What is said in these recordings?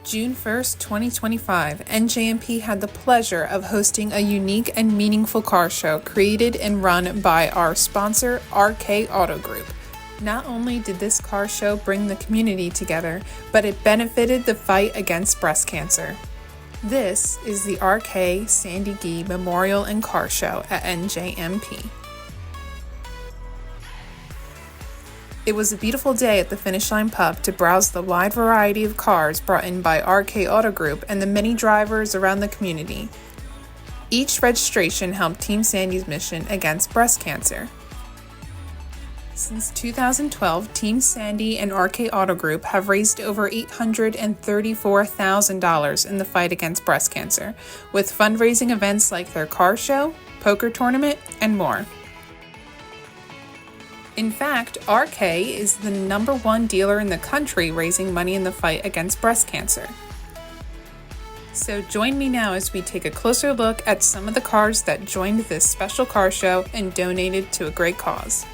June 1st, 2025, NJMP had the pleasure of hosting a unique and meaningful car show created and run by our sponsor, RK Auto Group. Not only did this car show bring the community together, but it benefited the fight against breast cancer. This is the RK Sandy Gee Memorial and Car Show at NJMP. It was a beautiful day at the Finish Line Pub to browse the wide variety of cars brought in by RK Auto Group and the many drivers around the community. Each registration helped Team Sandy's mission against breast cancer. Since 2012, Team Sandy and RK Auto Group have raised over $834,000 in the fight against breast cancer, with fundraising events like their car show, poker tournament, and more. In fact, RK is the #1 dealer in the country raising money in the fight against breast cancer. So join me now as we take a closer look at some of the cars that joined this special car show and donated to a great cause.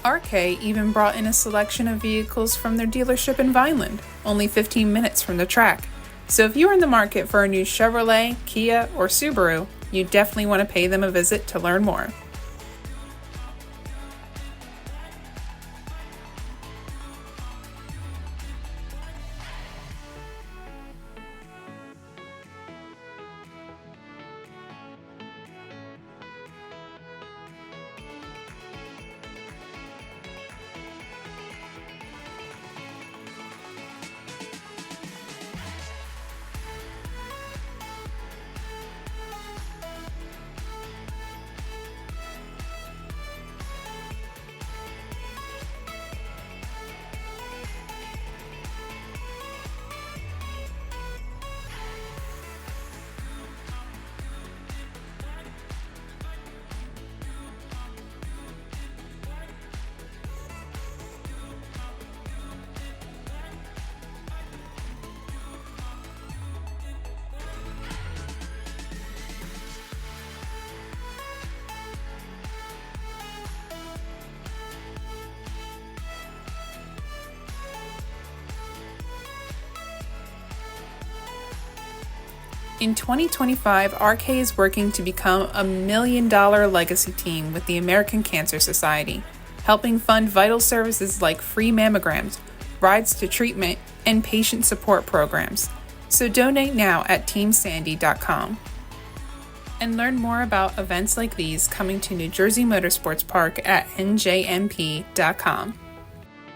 RK even brought in a selection of vehicles from their dealership in Vineland, only 15 minutes from the track. So if you are in the market for a new Chevrolet, Kia, or Subaru, you definitely want to pay them a visit to learn more. In 2025, RK is working to become a $1 million legacy team with the American Cancer Society, helping fund vital services like free mammograms, rides to treatment, and patient support programs. So donate now at teamsandy.com. And learn more about events like these coming to New Jersey Motorsports Park at NJMP.com.